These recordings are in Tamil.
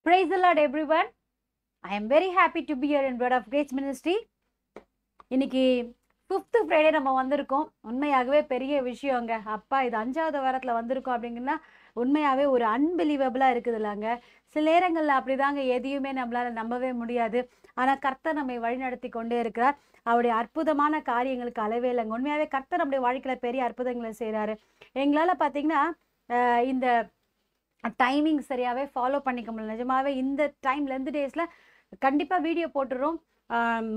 Praise the Lord, everyone. I am very happy to be here in Word of Grace Ministry. இன்னைக்கு 5th ஃப்ரைடே நம்ம வந்திருக்கோம். உண்மையாகவே பெரிய விஷயங்க. அப்பா இது 5வது வாரத்தில் வந்திருக்கோம் அப்படிங்கன்னா உண்மையாகவே ஒரு அன்பிலீவபிளாக இருக்குதுல்லங்க. சில நேரங்களில் அப்படிதாங்க, எதையுமே நம்மளால் நம்பவே முடியாது. ஆனால் கர்த்தர் நம்மை வழிநடத்தி கொண்டே இருக்கிறார். அவருடைய அற்புதமான காரியங்களுக்கு அளவே இல்லைங்க. உண்மையாகவே கர்த்தர் நம்முடைய வாழ்க்கையில் பெரிய அற்புதங்களை செய்கிறாரு. எங்களால் பார்த்தீங்கன்னா இந்த டைமிங் சரியாகவே ஃபாலோ பண்ணிக்க முடியல. நிஜமாகவே இந்த டைம்லேருந்து டேஸில் கண்டிப்பாக வீடியோ போட்டுறோம்.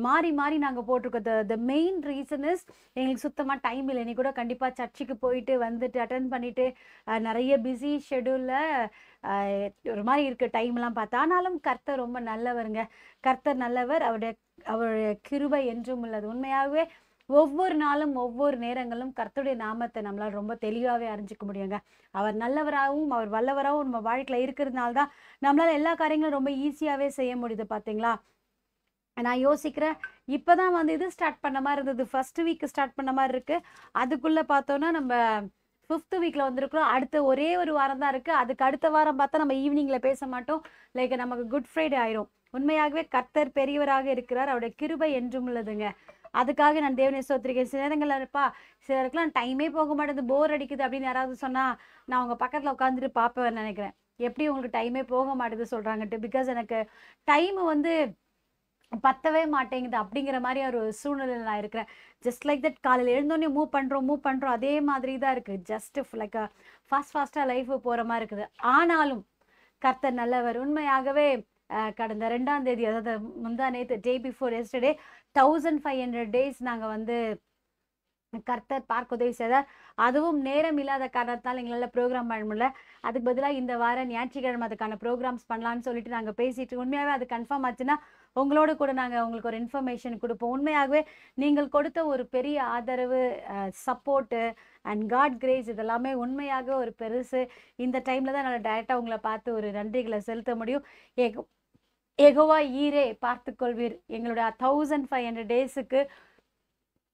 மாறி மாறி நாங்கள் போட்டிருக்கோம். த மெயின் ரீசன் இஸ் எங்களுக்கு சுத்தமாக டைம் இல்லை. இன்னைக்கு கூட கண்டிப்பாக சர்ச்சுக்கு போயிட்டு வந்துட்டு அட்டன் பண்ணிவிட்டு நிறைய பிஸி ஷெடியூலில் ஒரு மாதிரி இருக்குது டைம்லாம் பார்த்தா. ஆனாலும் கர்த்தர் ரொம்ப நல்லவருங்க. கர்த்தர் நல்லவர். அவருடைய கிருபை என்றும் உள்ளது. உண்மையாகவே ஒவ்வொரு நாளும் ஒவ்வொரு நேரங்களும் கர்த்தருடைய நாமத்தை நம்மளால் ரொம்ப தெளிவாகவே அறிஞ்சிக்க முடியுங்க. அவர் நல்லவராகவும் அவர் வல்லவராகவும் நம்ம வாழ்க்கையில் இருக்கிறதுனால தான் நம்மளால் எல்லா காரியங்களும் ரொம்ப ஈஸியாகவே செய்ய முடியுது. பார்த்தீங்களா, நான் யோசிக்கிறேன், இப்போ தான் வந்து இது ஸ்டார்ட் பண்ண மாதிரி இருந்தது. ஃபர்ஸ்ட் வீக் ஸ்டார்ட் பண்ண மாதிரி இருக்குது. அதுக்குள்ளே பார்த்தோன்னா நம்ம 5th வீக்கில் வந்திருக்கிறோம். அடுத்த ஒரே ஒரு வாரம் தான் இருக்குது. அதுக்கு அடுத்த வாரம் பார்த்தா நம்ம ஈவினிங்கில் பேச மாட்டோம். லைக் நமக்கு குட் ஃப்ரைடே ஆயிரும். உண்மையாகவே கர்த்தர் பெரியவராக இருக்கிறார். அவருடைய கிருபை என்றும் உள்ளதுங்க. அதுக்காக நான் தேவனை ஸ்தோத்திரிக்கிறேன். சில நேரங்களில் இருப்பா, சிலருக்குலாம் டைமே போக மாட்டேது, போர் அடிக்குது அப்படின்னு யாராவது சொன்னால் நான் அவங்க பக்கத்தில் உட்காந்துட்டு பார்ப்பேன் நினைக்கிறேன். எப்படி உங்களுக்கு டைமே போக மாட்டேது சொல்கிறாங்கட்டு. பிகாஸ் எனக்கு டைம் வந்து பத்தவே மாட்டேங்குது அப்படிங்கிற மாதிரி ஒரு சூழ்நிலையில் நான் இருக்கிறேன். ஜஸ்ட் லைக் தட், காலையில் எழுந்தோடனே மூவ் பண்ணுறோம் அதே மாதிரி தான் இருக்குது. ஜஸ்ட் லைக் ஃபாஸ்ட்டாக லைஃப் போகிற மாதிரி இருக்குது. ஆனாலும் கர்த்தர் நல்லவர். உண்மையாகவே கடந்த 2ஆம் தேதி, அதாவது முந்தா நேற்று, டே பிஃபோர் எஸ்டர்டே 1500 டேஸ் நாங்கள் வந்து கர்த்தர் பார்க்க உதவி செய்தார். அதுவும் நேரம் இல்லாத காரணத்தால் எங்களால் ப்ரோக்ராம் பண்ண முடியல. அதுக்கு பதிலாக இந்த வாரம் ஞாயிற்றுக்கிழமை அதுக்கான ப்ரோக்ராம்ஸ் பண்ணலான்னு சொல்லிட்டு நாங்கள் பேசிட்டு, உண்மையாகவே அது கன்ஃபார்ம் ஆச்சுன்னா உங்களோட கூட நாங்கள் உங்களுக்கு ஒரு இன்ஃபர்மேஷன் கொடுப்போம். உண்மையாகவே நீங்கள் கொடுத்த ஒரு பெரிய ஆதரவு, சப்போர்ட்டு அண்ட் காட் கிரேஸ் இதெல்லாமே உண்மையாக ஒரு பெருசு. இந்த டைமில் தான் நான் டைரெக்டாக உங்களை பார்த்து ஒரு நன்றிகளை செலுத்த முடியும். யெகோவா ஈரே பார்த்துக்கொள்வீர். எங்களுடைய 1500 டேஸுக்கு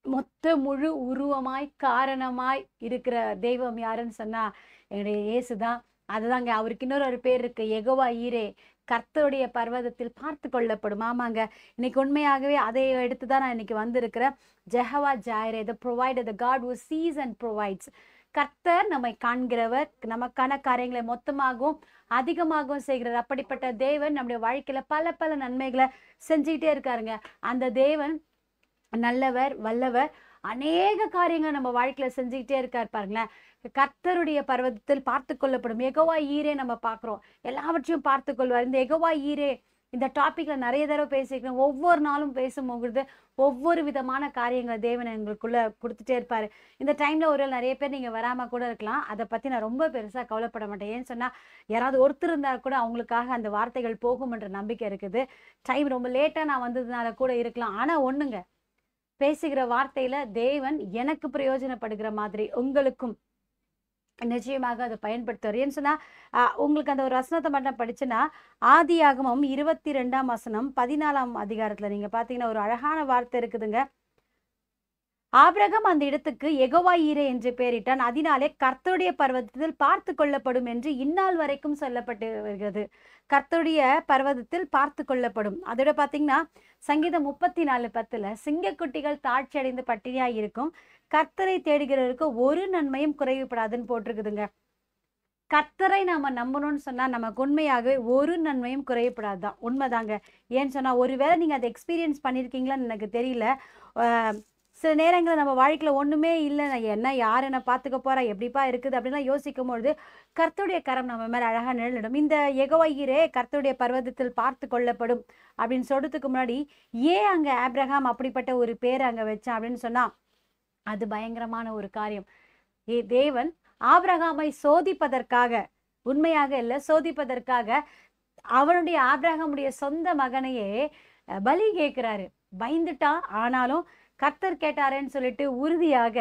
மொத்த முழு உருவமாய் காரணமாய் இருக்கிற தெய்வம் யாருன்னு சொன்னா என்னுடைய இயேசு தான். அதுதாங்க. அவருக்கு இன்னொரு பேர் இருக்கு, யெகோவா ஈரே, கர்த்தருடைய பர்வதத்தில் பார்த்து கொள்ளப்படும். ஆமாங்க, இன்னைக்கு உண்மையாகவே அதை எடுத்து தான் நான் இன்னைக்கு வந்திருக்கிறேன். Jehovah Jireh, the provider, the God who sees and provides. கர்த்தர் நம்மை காண்கிறவர், நமக்கான காரியங்களை மொத்தமாகவும் அதிகமாகவும் செய்கிறார். அப்படிப்பட்ட தேவன் நம்முடைய வாழ்க்கையில பல பல நன்மைகளை செஞ்சுக்கிட்டே இருக்காருங்க. அந்த தேவன் நல்லவர், வல்லவர், அநேக காரியங்களை நம்ம வாழ்க்கையில செஞ்சுக்கிட்டே இருக்கார். பாருங்களேன், கர்த்தருடைய பர்வதத்தில் பார்த்து கொள்ளப்படும் யெகோவா ஈரே நம்ம பார்க்குறோம். எல்லாவற்றையும் பார்த்து கொள்வார். இந்த யெகோவா ஈரே இந்த டாபிக்ல நிறைய தடவை பேசிக்கிறோம். ஒவ்வொரு நாளும் பேசும்போது ஒவ்வொரு விதமான காரியங்களை தேவன் எங்களுக்குள்ள கொடுத்துட்டே இருப்பாரு. இந்த டைம்ல ஒரு நிறைய பேர் நீங்க வராம கூட இருக்கலாம். அதை பத்தி நான் ரொம்ப பெருசா கவலைப்பட மாட்டேன். ஏன்னு சொன்னா, யாராவது ஒருத்தர் இருந்தா கூட அவங்களுக்காக அந்த வார்த்தைகள் போகும் என்ற நம்பிக்கை இருக்குது. டைம் ரொம்ப லேட்டா நான் வந்ததுனால கூட இருக்கலாம். ஆனா ஒண்ணுங்க, பேசுகிற வார்த்தையில தேவன் எனக்கு பிரயோஜனப்படுகிற மாதிரி உங்களுக்கும் நிச்சயமாக அதை பயன்படுத்துவார். ஏன்னு சொன்னா, உங்களுக்கு அந்த ஒரு வசனத்தை மட்டும் படிச்சுன்னா, ஆதியாகமம் 22ஆம் வசனம் 14ஆம் அதிகாரத்துல நீங்க பாத்தீங்கன்னா ஒரு அழகான வார்த்தை இருக்குதுங்க. ஆபிரகாம் அந்த இடத்துக்கு யெகோவா ஈரே என்று பெயரிட்டான். அதனாலே கர்த்தருடைய பர்வதத்தில் பார்த்து கொள்ளப்படும் என்று இந்நாள் வரைக்கும் சொல்லப்பட்டு வருகிறது. கர்த்தருடைய பர்வதத்தில் பார்த்து கொள்ளப்படும். அதோட பாத்தீங்கன்னா சங்கீதம் 34:10 சிங்கக்குட்டிகள் தாட்சி அடைந்து பட்டினியாய் இருக்கும், கர்த்தரை தேடுகிறவருக்கு ஒரு நன்மையும் குறைவுபடாதுன்னு போட்டிருக்குதுங்க. கர்த்தரை நாம நம்பணும்னு சொன்னா நமக்கு உண்மையாகவே ஒரு நன்மையும் குறையப்படாதுதான். உண்மைதாங்க. ஏன்னு சொன்னா, ஒருவேளை நீங்க அதை எக்ஸ்பீரியன்ஸ் பண்ணியிருக்கீங்களான்னு எனக்கு தெரியல. சில நேரங்களில் நம்ம வாழ்க்கையில் ஒன்றுமே இல்லை, நான் என்ன, யார் என்னை பார்த்துக்க போகிறா, எப்படிப்பா இருக்குது அப்படின்லாம் யோசிக்கும் பொழுது கர்த்தருடைய கரம் நம்ம மேலே அழகாக நிழலிடும். இந்த யெகோவா ஈரே கர்த்தருடைய பர்வதத்தில் பார்த்து கொள்ளப்படும் அப்படின்னு சொல்றதுக்கு முன்னாடி ஏன் அங்கே ஆபிரகாம் அப்படிப்பட்ட ஒரு பேர் அங்கே வச்சான் அப்படின்னு சொன்னால், அது பயங்கரமான ஒரு காரியம். தேவன் ஆபிரகாமை சோதிப்பதற்காக, உண்மையாக இல்லை, சோதிப்பதற்காக அவனுடைய ஆபிரகாமுடைய சொந்த மகனையே பலி கேட்கிறாரு. பயந்துட்டான். ஆனாலும் கர்த்தர் கேட்டாரேன்னு சொல்லிட்டு உறுதியாக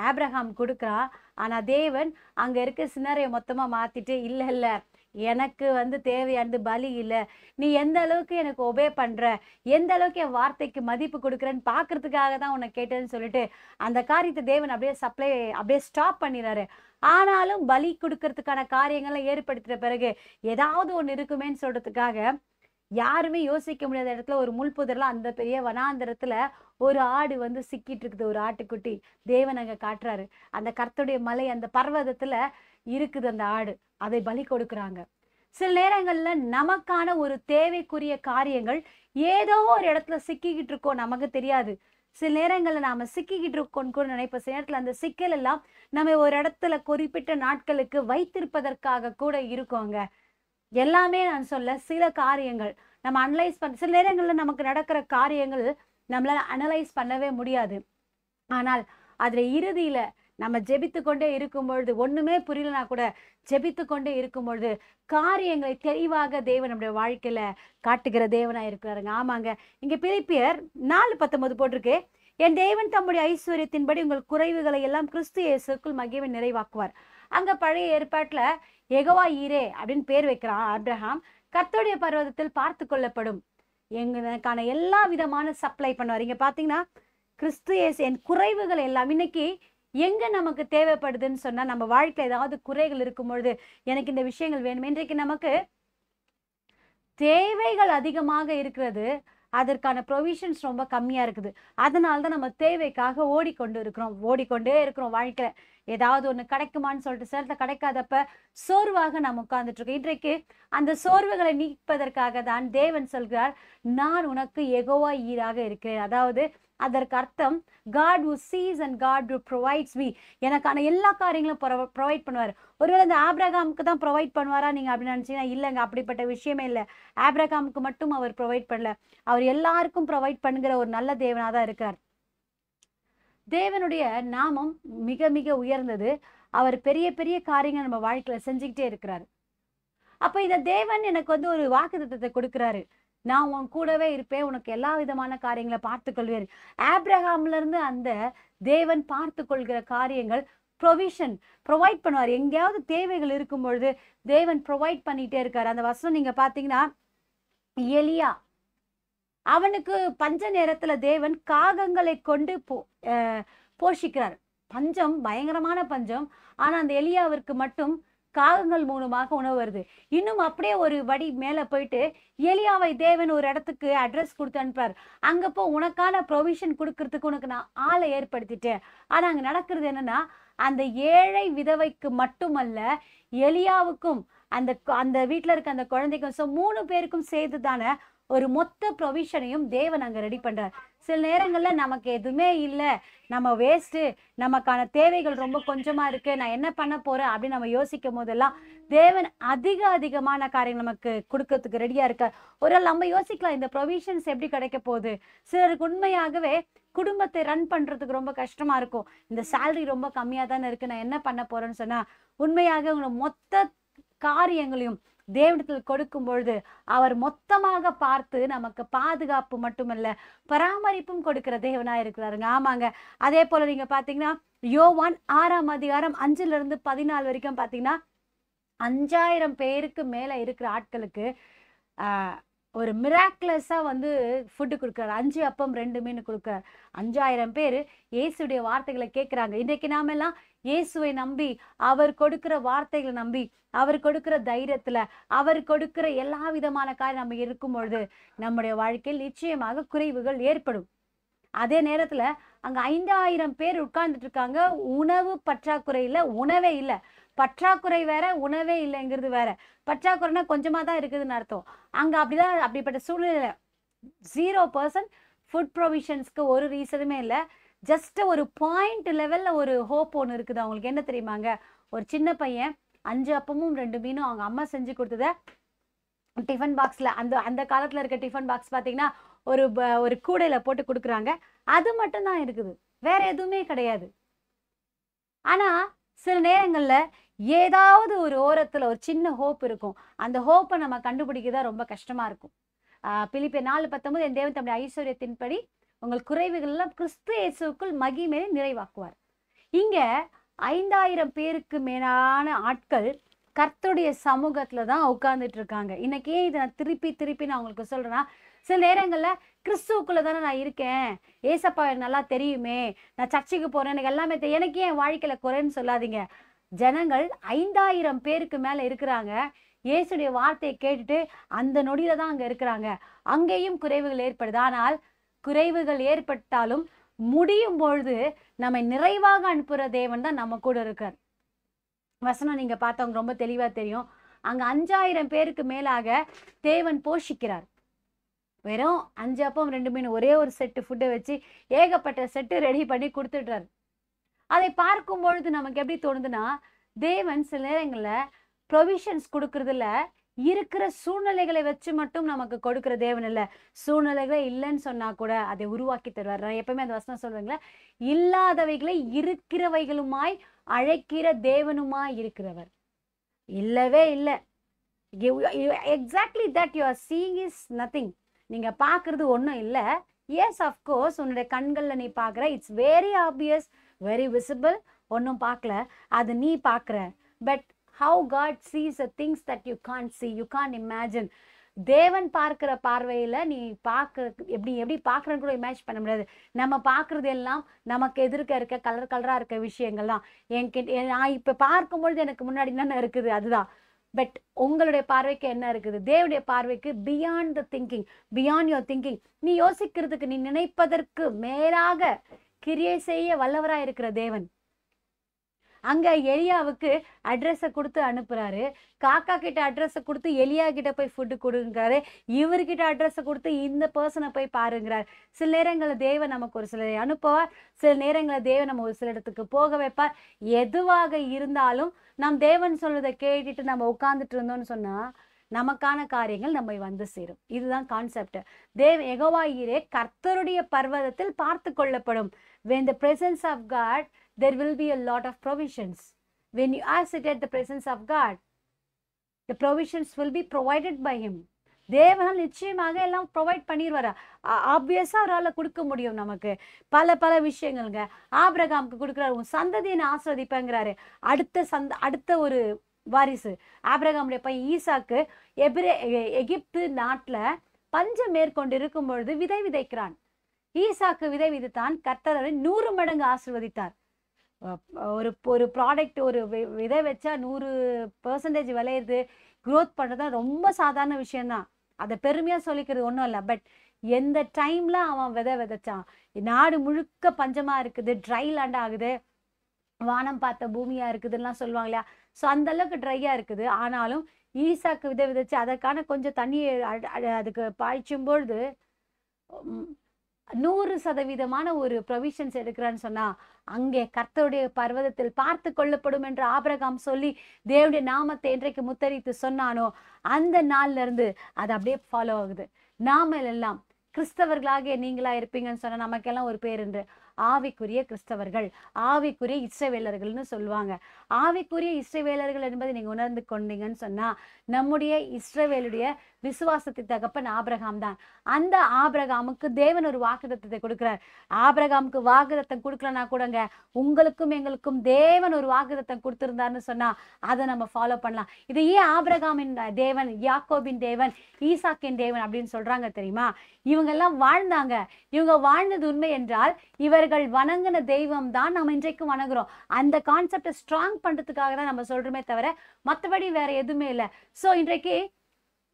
ஆபிரகாம் கொடுக்குறான். ஆனா தேவன் அங்க இருக்க சினாரியை மொத்தமா மாத்திட்டு, இல்ல எனக்கு வந்து தேவையானது பலி இல்லை, நீ எந்த அளவுக்கு எனக்கு ஒபே பண்ற, எந்த அளவுக்கு என் வார்த்தைக்கு மதிப்பு கொடுக்குறேன்னு பார்க்கறதுக்காக தான் உன்னை கேட்டேன்னு சொல்லிட்டு அந்த காரியத்தை தேவன் அப்படியே ஸ்டாப் பண்ணிடுறாரு. ஆனாலும் பலி கொடுக்கறதுக்கான காரியங்களை ஏற்படுத்தின பிறகு ஏதாவது ஒன்று இருக்குமேன்னு சொல்றதுக்காக யாருமே யோசிக்க முடியாத இடத்துல ஒரு முள்புதர்ல அந்த பெரிய வனாந்தரத்துல ஒரு ஆடு வந்து சிக்கிட்டு இருக்குது, ஒரு ஆட்டுக்குட்டி. தேவன் அங்க காட்டுறாரு, அந்த கர்த்தருடைய மலை அந்த பர்வதத்துல இருக்குது அந்த ஆடு. அதை பலி கொடுக்குறாங்க. சில நேரங்கள்ல நமக்கான ஒரு தேவைக்குரிய காரியங்கள் ஏதோ ஒரு இடத்துல சிக்கிக்கிட்டு இருக்கோம், நமக்கு தெரியாது. சில நேரங்கள்ல நாம சிக்கிக்கிட்டு இருக்கோம்னு கூட நினைப்போம். சில நேரத்துல அந்த சிக்கல் எல்லாம் நம்ம ஒரு இடத்துல குறிப்பிட்ட நாட்களுக்கு வைத்திருப்பதற்காக கூட இருக்கோங்க. எல்லாமே நான் சொல்ல, சில காரியங்கள் நம்ம அனலைஸ் பண்ண, சில நேரங்கள்ல நமக்கு நடக்கிற காரியங்கள் நம்மளால அனலைஸ் பண்ணவே முடியாது. ஆனால் அதுல இறுதியில நம்ம ஜெபித்து கொண்டே இருக்கும் பொழுது, ஒண்ணுமே புரியலனா கூட ஜெபித்து கொண்டே இருக்கும் பொழுது காரியங்களை தெளிவாக தேவன் நம்முடைய வாழ்க்கையில காட்டுகிற தேவனா இருக்கிறாருங்க. ஆமாங்க, இங்க பிலிப்பியர் 4:19 போட்டிருக்கு, என் தேவன் தம்முடைய ஐஸ்வர்யத்தின்படி உங்கள் குறைவுகளை எல்லாம் கிறிஸ்து இயேசுக்குள் மகிமை நிறைவாக்குவார். அங்க பழைய ஏற்பாட்டுல யெகோவா ஈரே அப்படின்னு பேர் வைக்கிறான் ஆபிரகாம். கர்த்தருடைய பர்வதத்தில் பார்த்து கொள்ளப்படும் எங்களுக்கான எல்லா விதமான சப்ளை பண்ணுவார். இங்க பாத்தீங்கன்னா கிறிஸ்து இயேசு என் குறைவுகள் எல்லாம். இன்னைக்கு எங்க நமக்கு தேவைப்படுதுன்னு சொன்னா, நம்ம வாழ்க்கையில ஏதாவது குறைகள் இருக்கும் பொழுது எனக்கு இந்த விஷயங்கள் வேணும். இன்றைக்கு நமக்கு தேவைகள் அதிகமாக இருக்கிறது, அதற்கான ப்ரொவிஷன்ஸ் ரொம்ப கம்மியா இருக்குது. அதனால்தான் நம்ம தேவைக்காக ஓடிக்கொண்டே இருக்கிறோம். வாழ்க்கையில ஏதாவது ஒண்ணு கிடைக்குமான்னு சொல்லிட்டு சிலத்தை கிடைக்காதப்ப சோர்வாக நம்ம உட்கார்ந்துட்டு இருக்கோம். இன்றைக்கு அந்த சோர்வுகளை நீப்பதற்காக தான் தேவன் சொல்கிறார், நான் உனக்கு யெகோவா ஈராக இருக்கிறேன். அதாவது அதற்கு அர்த்தம் God who sees and God who provides me. எனக்கான எல்லா காரியங்களும் ப்ரொவைட் பண்ணுவார். ஒருவேளை இந்த ஆபிரகாமுக்கு தான் ப்ரொவைட் பண்ணுவாரா நீங்க அப்படின்னு நினைச்சீங்கன்னா இல்லைங்க, அப்படிப்பட்ட விஷயமே இல்லை. ஆபிரகாமுக்கு மட்டும் அவர் ப்ரொவைட் பண்ணல, அவர் எல்லாருக்கும் ப்ரொவைட் பண்ணுகிற ஒரு நல்ல தேவனாக தான் இருக்கிறார். தேவனுடைய நாமம் மிக மிக உயர்ந்தது. அவர் பெரிய பெரிய காரியங்கள் நம்ம வாழ்க்கையில செஞ்சுக்கிட்டே இருக்கிறாரு. அப்ப இந்த தேவன் எனக்கு வந்து ஒரு வாக்குத்தத்தத்தை கொடுக்கிறாரு, நான் உன் கூடவே இருப்பேன், உனக்கு எல்லா விதமான காரியங்களை பார்த்து கொள்வேன். ஆபிரகாம்ல இருந்து அந்த தேவன் பார்த்து கொள்கிற காரியங்கள் ப்ரொவைட் பண்ணுவார். எங்கேயாவது தேவைகள் இருக்கும் பொழுது தேவன் ப்ரொவைட் பண்ணிட்டே இருக்காரு. அந்த வசனம் நீங்க பாத்தீங்கன்னா, எலியா அவனுக்கு பஞ்ச நேரத்துல தேவன் காகங்களை கொண்டு போஷிக்கிறார். பஞ்சம், பயங்கரமான பஞ்சம். ஆனா அந்த எலியாவிற்கு மட்டும் காகங்கள் மூலமாக உணவு வருது. இன்னும் அப்படியே ஒரு வடி மேல போயிட்டு எலியாவை தேவன் ஒரு இடத்துக்கு அட்ரஸ் கொடுத்து அனுப்புறார். அங்க போ, உனக்கான ப்ரொவிஷன் கொடுக்கறதுக்கு உனக்கு நான் ஆளை ஏற்படுத்திட்டேன். ஆனா அங்க நடக்கிறது என்னன்னா, அந்த ஏழை விதவைக்கு மட்டுமல்ல, எலியாவுக்கும் அந்த வீட்டுல இருக்க அந்த குழந்தைக்கும், 3 பேருக்கும் சேர்த்து தானே ஒரு மொத்த ப்ரொவிஷனையும் தேவன் அங்க ரெடி பண்றார். சில நேரங்கள்ல நமக்கு எதுவுமே இல்லை, நம்ம வேஸ்ட்டு, நமக்கான தேவைகள் ரொம்ப கொஞ்சமா இருக்கு, நான் என்ன பண்ண போறேன் அப்படின்னு நம்ம யோசிக்கும் போதெல்லாம் தேவன் அதிகமான காரியங்கள் நமக்கு கொடுக்கறதுக்கு ரெடியா இருக்கார். ஒரு நம்ம யோசிக்கலாம், இந்த ப்ரொவிஷன்ஸ் எப்படி கிடைக்க போகுது. சிலருக்கு உண்மையாகவே குடும்பத்தை ரன் பண்றதுக்கு ரொம்ப கஷ்டமா இருக்கும். இந்த சேலரி ரொம்ப கம்மியா தானே இருக்கு, நான் என்ன பண்ண போறேன்னு சொன்னா, உண்மையாக உங்களை மொத்த காரியங்களையும் தேவனிடத்தில் கொடுக்கும் பொழுது அவர் மொத்தமாக பார்த்து நமக்கு பாதுகாப்பு மட்டுமல்ல பராமரிப்பும் கொடுக்கிற தேவனா இருக்கிறாருங்க. ஆமாங்க, அதே போல நீங்க பாத்தீங்கன்னா யோவான் 6:5-14 வரைக்கும் பாத்தீங்கன்னா 5000 பேருக்கு மேல இருக்கிற ஆட்களுக்கு ஒரு மிராக்குலஸா வந்து ஃபுட்டு கொடுக்குறாரு. 5 அப்பம் 2 மீன் கொடுக்குறாரு. 5000 பேர் இயேசுடைய வார்த்தைகளை கேட்கிறாங்க. இன்றைக்கு நாம எல்லாம் இயேசுவை நம்பி, அவர் கொடுக்கிற வார்த்தைகளை நம்பி, அவர் கொடுக்கிற தைரியத்துல, அவர் கொடுக்கிற எல்லா விதமான காரியம் நம்ம இருக்கும் பொழுது நம்முடைய வாழ்க்கையில் நிச்சயமாக குறைவுகள் ஏற்படும். அதே நேரத்துல அங்க 5000 பேர் உட்கார்ந்துட்டு இருக்காங்க. உணவு பற்றாக்குறையில, உணவே இல்லை. பற்றாக்குறை வேற, உணவே இல்லைங்கிறது வேற. பற்றாக்குறைனா கொஞ்சமா தான் இருக்குதுன்னு அர்த்தம். அங்க அப்படிப்பட்ட சூழ்நிலை 0% ஃபுட் ப்ரொவிஷன்ஸ்க்கு ஒரு ரீசனுமே இல்லை. ஜஸ்ட் ஒரு பாயிண்ட் லெவல்ல ஒரு ஹோப் ஒன்று இருக்குது. அவங்களுக்கு என்ன தெரியுமாங்க, ஒரு சின்ன பையன் 5 அப்பமும் 2 மீனும் அவங்க அம்மா செஞ்சு கொடுத்தத டிஃபன் பாக்ஸ்ல, அந்த காலத்துல இருக்க டிஃபன் பாக்ஸ் பாத்தீங்கன்னா ஒரு கூடையில போட்டு கொடுக்குறாங்க. அது மட்டும் தான் இருக்குது, வேற எதுவுமே கிடையாது. ஆனா சில நேரங்கள்ல ஏதாவது ஒரு ஓரத்துல ஒரு சின்ன ஹோப் இருக்கும். அந்த ஹோப்பை நம்ம கண்டுபிடிக்கதான் ரொம்ப கஷ்டமா இருக்கும். பிலிப்பியர் 4:19 என் தேவன் தம்முடைய ஐஸ்வர்யத்தின்படி உங்கள் குறைவுகள் எல்லாம் கிறிஸ்து இயேசுக்குள் மகிமையை நிறைவாக்குவார். இங்க 5000 பேருக்கு மேலான ஆட்கள் கர்த்தருடைய சமூகத்துல தான் உட்கார்ந்துட்டு இருக்காங்க. இன்னைக்கு இதை நான் திருப்பி நான் உங்களுக்கு சொல்றேன்னா, சில நேரங்கள்ல கிறிஸ்துவுக்குள்ள தானே நான் இருக்கேன், ஏசப்பா எனக்கு நல்லா தெரியுமே, நான் சர்ச்சுக்கு போறேன், எனக்கு எல்லாமே தெரியும், எனக்கு ஏன் வாழ்க்கையில குறைன்னு சொல்லாதீங்க. ஜனங்கள் 5000 பேருக்கு மேல இருக்கிறாங்க. இயேசுடைய வார்த்தையை கேட்டுட்டு அந்த நொடியில தான் அங்க இருக்கிறாங்க. அங்கேயும் குறைவுகள் ஏற்படுது. ஆனால் குறைவுகள் ஏற்பட்டாலும் முடியும் பொழுது நம்மை நிறைவாக அனுப்புற தேவன் தான் நம்ம கூட இருக்கார். வசனம் நீங்க பார்த்தவங்க ரொம்ப தெளிவா தெரியும். அங்க 5000 பேருக்கு மேலாக தேவன் போஷிக்கிறார். வெறும் 5 அப்பம் 2 மீன் ஒரே ஒரு செட்டு ஃபுட்டை வச்சு ஏகப்பட்ட செட்டு ரெடி பண்ணி கொடுத்துடுறாரு. அதை பார்க்கும் பொழுது நமக்கு எப்படி தோணுதுன்னா, தேவன் சில நேரங்கள்ல ப்ரொவிஷன்ஸ் கொடுக்கறதுல இருக்கிற சூழ்நிலைகளை வச்சு மட்டும் நமக்கு கொடுக்கிற தேவன் இல்லை. சூழ்நிலைகளே இல்லைன்னு சொன்னா கூட அதை உருவாக்கி தருவார். நான் எப்பவுமே அந்த வசனம் சொல்றேங்களா, இல்லாதவைகளை இருக்கிறவைகளுமாய் அழைக்கிற தேவனுமாய் இருக்கிறவர். இல்லவே இல்லை. Exactly that you are seeing is nothing. நீங்க பாக்குறது ஒன்றும் இல்லை. எஸ் அஃப்கோர்ஸ் உன்னுடைய கண்கள்ல நீ பாக்குற, it's very obvious, very visible, ஒன்றும் பார்க்கல, அது நீ பார்க்குற. But how God sees the things that you can't see, you can't imagine. தேவன் பார்க்கிற பார்வையில நீ எப்படி பார்க்கறன்னு கூட இமேஜின் பண்ண முடியாது. நம்ம பார்க்கறது எல்லாம் நமக்கு எதிர்க்க இருக்க கலரா இருக்க விஷயங்கள்லாம். நான் இப்ப பார்க்கும்பொழுது எனக்கு முன்னாடி என்ன இருக்குது அதுதான். பட் உங்களுடைய பார்வைக்கு என்ன இருக்குது? தேவனுடைய பார்வைக்கு beyond the thinking, beyond your thinking. நீ யோசிக்கிறதுக்கு, நீ நினைப்பதற்கு மேலாக கிரியை செய்ய வல்லவராய் இருக்கிற தேவன். அங்க எலியாவுக்கு அட்ரஸை கொடுத்து அனுப்புறாரு. காக்கா கிட்ட அட்ரஸை கொடுத்து எலியா கிட்ட போய் ஃபுட்டு கொடுங்கிறாரு. இவர்கிட்ட அட்ரஸை கொடுத்து இந்த பர்சனை போய் பாருங்கிறார். சில நேரங்களில் தேவன் நமக்கு ஒரு சிலரை அனுப்புவார், சில நேரங்களில் தேவன் நம்ம ஒரு சில இடத்துக்கு போக வைப்பார். எதுவாக இருந்தாலும் நாம் தேவன் சொல்றதை கேட்டுட்டு நம்ம உட்கார்ந்துட்டு இருந்தோம்னு சொன்னா நமக்கான காரியங்கள் நம்மை வந்து சேரும். இதுதான் கான்செப்ட். யெகோவா ஈரே கர்த்தருடைய பர்வதத்தில் பார்த்து கொள்ளப்படும். when the presence of God, there will be a lot of provisions. When you are seated at the presence of God, the provisions will be provided by him. தேவனால் நிச்சயமாக எல்லாம் ப்ரொவைட் பண்ணிடுவாரா? ஆப்வியஸா அவரால் கொடுக்க முடியும் நமக்கு பல விஷயங்கள்ங்க. ஆபிரகாமுக்கு கொடுக்குறாரு, உன் சந்ததியை நான் ஆசீர்வதிப்பேங்கிறாரு. அடுத்த ஒரு வாரிசு ஆபிரகாமுடைய பையன் ஈசாக்கு எகிப்து நாட்டுல பஞ்சம் மேற்கொண்டு இருக்கும் பொழுது விதை விதைக்கிறான். ஈசாக்கு விதை விதைத்தான். கர்த்தர் 100 மடங்கு ஆசீர்வதித்தார். ஒரு ப்ராடக்ட், ஒரு விதை வச்சா 100% விளையுது, க்ரோத் பண்றதா ரொம்ப சாதாரண விஷயம்தான். அதை பெருமையா சொல்லிக்கிறது ஒன்றும் இல்லை. பட் எந்த டைம்ல அவன் விதை விதைச்சான், நாடு முழுக்க பஞ்சமா இருக்குது, ட்ரை லேண்ட் ஆகுது, வானம் பார்த்த பூமியா இருக்குதுலாம் சொல்லுவாங்க இல்லையா? ஸோ அந்த அளவுக்கு ட்ரையா இருக்குது. ஆனாலும் ஈசாக்கு விதை விதைச்சு அதற்கான கொஞ்சம் தண்ணியை அதுக்கு பாய்ச்சும் பொழுது 100% ஒரு ப்ரொவிஷன்ஸ் எடுக்கிறான்னு சொன்னா, அங்கே கர்த்தருடைய பர்வதத்தில் பார்த்து கொள்ளப்படும் என்று ஆபிரகாம் சொல்லி தேவனுடைய நாமத்தை என்றைக்கு முத்தரித்து சொன்னானோ அந்த நாள்ல இருந்து அது அப்படியே ஃபாலோ ஆகுது. நாம எல்லாம் கிறிஸ்தவர்களாக நீங்களா இருப்பீங்கன்னு சொன்னா நமக்கெல்லாம் ஒரு பேர் உண்டு, ஆவிக்குரிய கிறிஸ்தவர்கள், ஆவிக்குரிய இஸ்ரவேலர்கள்னு சொல்லுவாங்க. ஆவிக்குரிய இஸ்ரவேலர்கள் என்பதை நீங்க உணர்ந்து கொண்டீங்கன்னு சொன்னா, நம்முடைய இஸ்ரவேலுடைய விசுவாசத்தை தகப்பன் ஆபிரகாம் தான். அந்த ஆபிரகாமுக்கு தேவன் ஒரு வாக்குத்தத்தத்தை கொடுக்கிறார். ஆபிரகாமுக்கு வாக்குத்தத்தம் கொடுக்கலன்னா கூடங்க உங்களுக்கும் எங்களுக்கும் தேவன் ஒரு வாக்குத்தத்தம் கொடுத்திருந்தாருன்னு சொன்னா அதை நம்ம ஃபாலோ பண்ணலாம். இது ஏன் ஆபிரகாமின் தேவன், யாக்கோபின் தேவன், ஈசாக்கின் தேவன் அப்படின்னு சொல்றாங்க தெரியுமா? இவங்க எல்லாம் வாழ்ந்தாங்க. இவங்க வாழ்ந்தது உண்மை என்றால் இவர்கள் வணங்கின தெய்வம் தான் நம்ம இன்றைக்கும் வணங்குறோம். அந்த கான்செப்டை ஸ்ட்ராங் பண்றதுக்காக தான் நம்ம சொல்றோமே தவிர மற்றபடி வேற எதுவுமே இல்லை. ஸோ இன்றைக்கு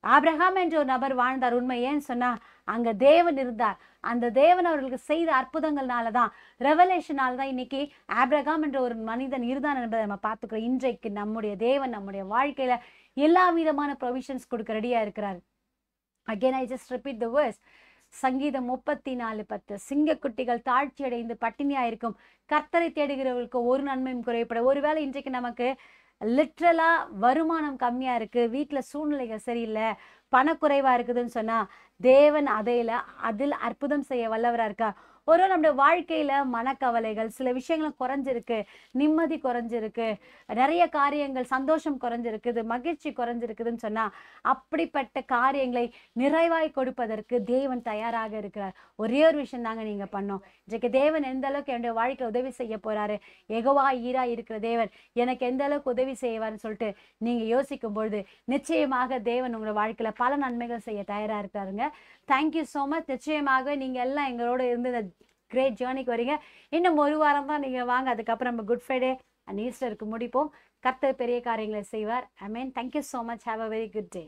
ஆபிரகாம் என்ற ஒரு நபர் வாழ்ந்தார். உண்மை. ஏன்னு சொன்னா அங்க தேவன் இருந்தார். அந்த தேவன் அவர்களுக்கு செய்த அற்புதங்கள்னாலதான், ரெவலேஷனால தான் இன்னைக்கு ஆபிரகாம் என்ற ஒரு மனிதன் இருந்தான் என்பதை நம்ம பார்த்துக்கிறோம். இன்றைக்கு நம்முடைய தேவன் நம்முடைய வாழ்க்கையில எல்லா விதமான ப்ரொவிஷன்ஸ் கொடுக்க ரெடியா இருக்கிறார். Again I just repeat the verse. சங்கீதம் 34:10, சிங்கக்குட்டிகள் தாழ்ச்சி அடைந்து பட்டினியா இருக்கும், கர்த்தரை தேடுகிறவர்களுக்கு ஒரு நன்மையும் குறைப்பட. ஒருவேளை இன்றைக்கு நமக்கு லிட்ரலா வருமானம் கம்மியா இருக்கு, வீட்டுல சூழ்நிலைகள் சரியில்லை, பணக்குறைவா இருக்குதுன்னு சொன்னா தேவன் அதில் அற்புதம் செய்ய வல்லவரா இருக்கா. ஒரு நம்முடைய வாழ்க்கையில மனக்கவலைகள், சில விஷயங்கள் குறைஞ்சிருக்கு, நிம்மதி குறைஞ்சிருக்கு, நிறைய காரியங்கள் சந்தோஷம் குறைஞ்சிருக்குது, மகிழ்ச்சி குறைஞ்சிருக்குதுன்னு சொன்னா அப்படிப்பட்ட காரியங்களை நிறைவாய் கொடுப்பதற்கு தேவன் தயாராக இருக்கிறார். ஒரே ஒரு விஷயம் தாங்க நீங்க பண்ணோம். இன்றைக்கு தேவன் எந்த அளவுக்கு என்னுடைய வாழ்க்கை உதவி செய்ய போறாரு, யெகோவா ஈரா இருக்கிற தேவன் எனக்கு எந்த அளவுக்கு உதவி செய்வார்னு சொல்லிட்டு நீங்க யோசிக்கும் பொழுது நிச்சயமாக தேவன் உங்களோட வாழ்க்கையில பல நன்மைகள் செய்ய தயாரா இருக்காருங்க. Thank you so much. நிச்சயமாக நீங்க எல்லாம் எங்களோட இருந்து இந்த கிரேட் ஜேர்னிக்கு வரீங்க. இன்னும் ஒரு வாரம் தான் நீங்க வாங்க. அதுக்கப்புறம் நம்ம குட் ஃப்ரைடே அண்ட் ஈஸ்டருக்கு முடிப்போம். கர்த்தர் பெரிய காரியங்களை செய்வார். Amen. Thank you so much. Have a very good day.